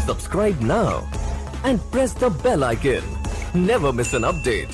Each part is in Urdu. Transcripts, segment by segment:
Subscribe now and press the bell icon. Never miss an update.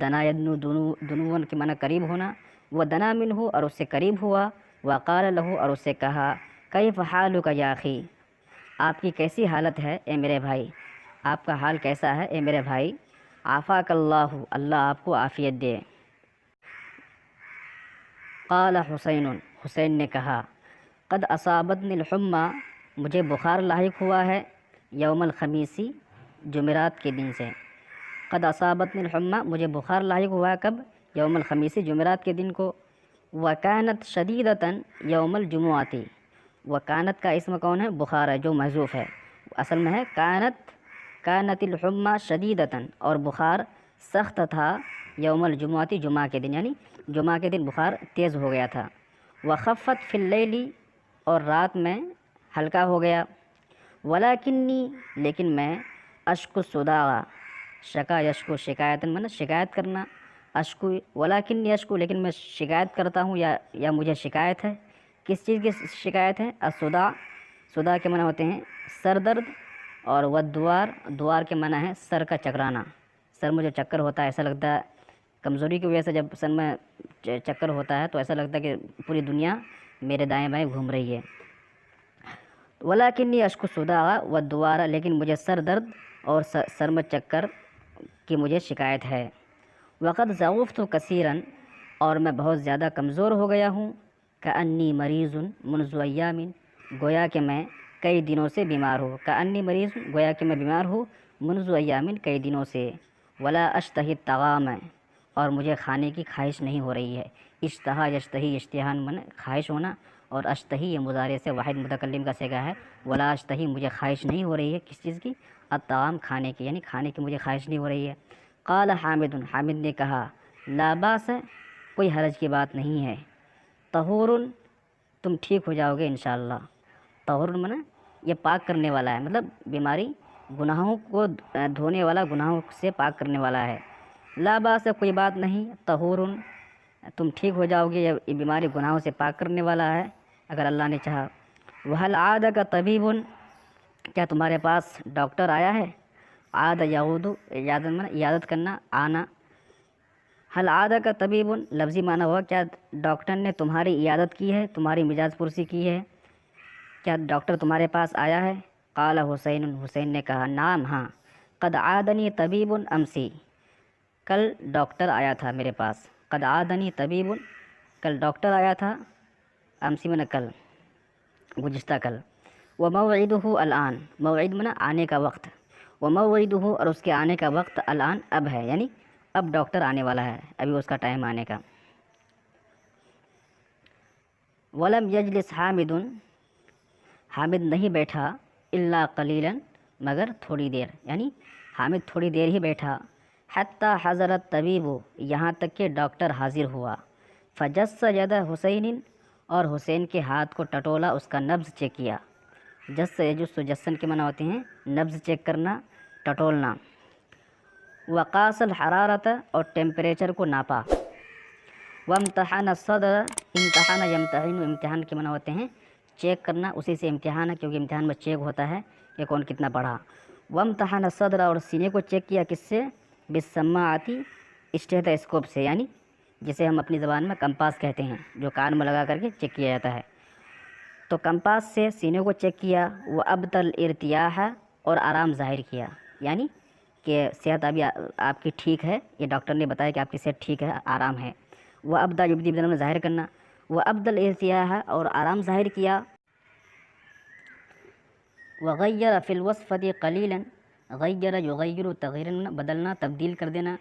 دنا یدنو دنون کے معنی قریب ہونا، وہ دنا منہ اور اس سے قریب ہوا، وقال لہ اور اس سے کہا کیف حالک یا اخی، آپ کی کیسی حالت ہے اے میرے بھائی، آپ کا حال کیسا ہے اے میرے بھائی، عافاک اللہ، اللہ آپ کو عافیت دے۔ قال حسین، حسین نے کہا قد اصابتنی الحمى، مجھے بخار لاحق ہوا ہے، یوم الخمیسی، جمعرات کے دن سے۔ قد اصابتنی الحمى، مجھے بخار لاحق ہوا ہے کب؟ یوم الخمیسی، جمعرات کے دن کو۔ وکانت شدیدتاً یوم الجمعۃ، وکانت کا اسم کون ہے؟ بخار ہے جو محذوف ہے، اصل میں ہے کانت الحمى شدیدتاً، اور بخار سخت تھا، یوم الجمعۃ، جمعہ کے دن، یعنی جمعہ کے دن بخار تیز ہو گیا تھا۔ وخفت فی اللیل، اور رات میں ہلکا ہو گیا۔ ولیکنی، لیکن میں، اشکو الصداع، شکا یشکو شکایتاً من شکایت کرنا، اشکو ولیکنی اشکو، لیکن میں شکایت کرتا ہوں یا مجھے شکایت ہے، کس چیز کی شکایت ہے؟ الصداع، صداع کے معنی ہوتے ہیں سر درد، اور والدوار، دوار کے معنی ہے سر کا چکرانا، سر میں جو چکر ہوتا ہے، ایسا لگتا ہے کمزوری کی وجہ سے جب سر میں چکر ہوتا ہے تو ایسا لگتا ہے کہ پوری دنیا میرے دائیں بائیں گھوم رہی ہے۔ ولیکنی اشکو الصداع والدوار، لیکن مجھے سر درد اور سر میں چکر کی مجھے شکایت ہے۔ وقد ضعفت کثیرا، اور میں بہت زیادہ کمزور ہو گیا ہوں، کانی مریض منذ ایام، گویا کہ میں کئی دنوں سے بیمار ہوں، کانی مریض، گویا کہ میں بیمار ہوں، منذ ایام، کئی دنوں سے۔ ولا اشتہی الطعام، اور مجھے کھانے کی خواہش نہیں ہو رہی ہے۔ اشتہا یشتہی، اشتہان من خواہش ہونا، اور اشتہی یہ مضارع سے واحد متکلم کا صیغہ ہے۔ ولا اشتہی، مجھے خواہش نہیں ہو رہی ہے، کس چیز کی؟ الطعام، کھانے کی، یعنی کھانے کی مجھے خواہش نہیں ہو رہی ہے۔ قال حامد، حامد نے کہا لا باس، کوئی حرج کی بات نہیں ہے، طہور، تم ٹھیک ہو جاؤ گے انشاءاللہ۔ طہور من یہ پاک کرنے والا ہے، مطلب بیماری گناہوں کو دھونے والا، گناہوں سے پاک کرنے والا ہے۔ لا باس، کوئی بات نہیں، طہور، تم ٹھیک ہو جاؤ گے، یہ بیماری گناہوں سے پاک کرنے والا ہے اگر اللہ نے چاہا۔ وہل عادک طبیب، کیا تمہارے پاس ڈاکٹر آیا ہے؟ عاد یعود، عیادت کرنا، آنا۔ حل عادک طبیب، لفظی معنی ہوا کیا ڈاکٹر نے تمہاری عیادت کی ہے، تمہاری مزاج پرسی کی ہے، کیا ڈاکٹر تمہارے پاس آیا ہے؟ قال حسین، حسین نے کہا نعم، ہاں، قد عادنی طبیب امسی، کل ڈاکٹر آیا تھا میرے پاس، قد عادنی طبیب، کل ڈاکٹر آیا تھا، امسی من کل، گزشتہ کل۔ وموعدہ الآن، موعد من آنے کا وقت، وموعدہ اور اس کے آنے کا وقت، الآن اب ہے، یعنی اب ڈاکٹر آنے والا ہے، ابھی اس کا ٹائم آنے کا۔ ولم یجلس حامد، حامد نہیں بیٹھا، الا قلیلا، مگر تھوڑی دیر، یعنی حامد تھوڑی دیر ہی بیٹھا، حتی حضر الطبیب، یہاں تک کہ ڈاکٹر حاضر ہوا، فجس ید حسین، اور حسین کے ہاتھ کو ٹٹولا، اس کا نبض چیک کیا۔ جس یجس، جسن کے معنی ہوتے ہیں نبض چیک کرنا، ٹٹولنا۔ وقاس الحرارت، اور ٹیمپریچر کو ناپا۔ وامتحن الصدر، امتحان یمتحن، امتحان کے معنی ہوتے ہیں چیک کرنا، اسی سے امتحان ہے کیونکہ امتحان میں چیک ہوتا ہے کہ کون کتنا پڑھا۔ وامتحن الصدر، اور سینے کو چیک کیا، کس سے؟ بالسماعۃ، اسٹیتھوسکوپ سے، یعنی جسے ہم اپنی زبان میں کمپاس کہتے ہیں، جو کان میں لگا کر کے چیک کیا جاتا ہے، تو کمپاس سے سینے کو چیک کیا۔ وہ ابطل ارتیاح، اور آرام ظاہر کیا، یعنی کہ صحت ابھی آپ کی ٹھیک ہے، یہ ڈاکٹر نے بتایا کہ آپ کی صحت ٹھیک ہے، آرام ہے۔ وہ ابدا یبدی، بدل میں ظاہر کرنا، وہ ابدل ارتیاح، اور آرام ظاہر کیا۔ وغیر فی الوصفۃ قلیلا، غیر یغیر تغیرا، بدلنا، تبدیل کر دینا۔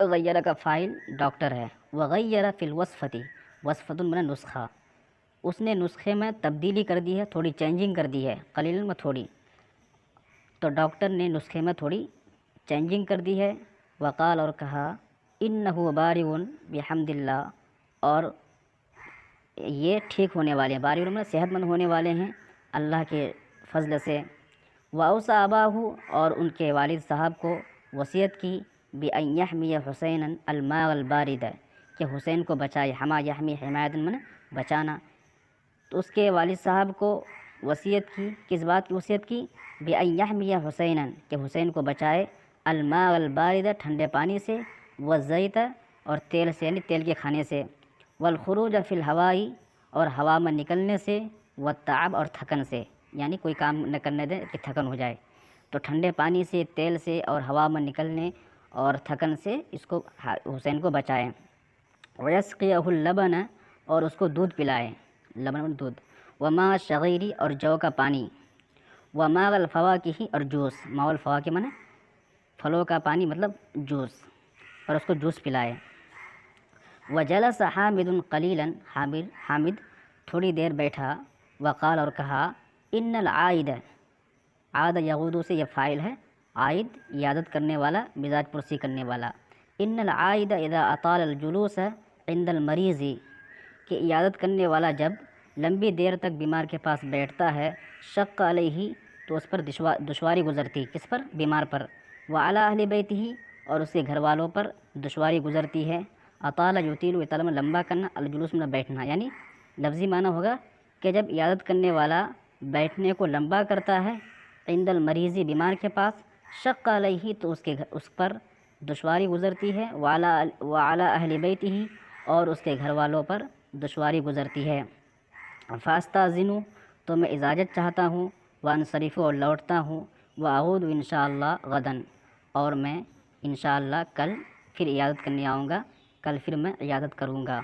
غیر کا فاعل ڈاکٹر ہے۔ وغیر فی الوصفۃ، وصفۃ من نسخہ، اس نے نسخے میں تبدیلی کر دی ہے، تھوڑی چینجنگ کر دی ہے، قلیلا میں تھوڑی، تو ڈاکٹر نے نسخے میں تھوڑی چینجنگ کر دی ہے۔ وقال، اور کہا انہ بارئ بحمد اللہ، اور یہ ٹھیک ہونے والے ہیں، بارئ میں صحت مند ہونے والے ہیں اللہ کے فضل سے۔ واوصى اباہ، اور ان کے والد صاحب کو وصیت کی، بان یحمی حسینا الماء البارد، کہ حسین کو بچائے، حما یحمی حمایۃ من بچانا، تو اس کے والد صاحب کو وصیت کی، کس بات کی وصیت کی؟ بان یحمی حسینا، کہ حسین کو بچائے، الماء البارد ٹھنڈے پانی سے، والزیت اور تیل سے یعنی تیل کے کھانے سے، والخروج فی الہوائی اور ہوا میں نکلنے سے، والتعب اور تھکن سے یعنی کوئی کام نہ کرنے دے کہ تھکن ہو جائے، تو ٹھنڈے پانی سے، تیل سے اور ہوا میں نکلنے اور تھکن سے اس کو حسین کو بچائیں۔ ویسقیہ اللبن اور اس کو دودھ پلائے، لبن دودھ، وما شغیری اور جو کا پانی، وما الفواکہ اور جوس، ما الفواکہ معنی پھلوں کا پانی مطلب جوس، اور اس کو جوس پلائے۔ وجلس حامد قلیلا، حامد تھوڑی دیر بیٹھا، وقال اور کہا، ان العائد، عاد یعود سے یہ فاعل ہے، عائد عیادت کرنے والا، مزاج پرسی کرنے والا، ان العائد اذا اطال الجلوس عند المریض، کہ عیادت کرنے والا جب لمبی دیر تک بیمار کے پاس بیٹھتا ہے، شق علیہ تو اس پر دشواری گزرتی، کس پر؟ بیمار پر، وعلی اہل بیتہ اور اس کے گھر والوں پر دشواری گزرتی ہے۔ اطال یطیل اطال میں لمبا کرنا، الجلوس میں بیٹھنا، یعنی لفظی معنی ہوگا کہ جب عیادت کرنے والا بیٹھنے کو لمبا کرتا ہے عند المریض بیمار کے پاس، شق علیہ تو اس پر دشواری گزرتی ہے، وعلی اہل بیتہ اور اس کے گھر والوں پر دشواری گزرتی ہے۔ فاستاذن تو میں اجازت چاہتا ہوں، وانصرف اور لوٹتا ہوں، واعود انشاءاللہ غداً اور میں انشاءاللہ کل پھر عیادت کرنے آؤں گا، کل پھر میں عیادت کروں گا۔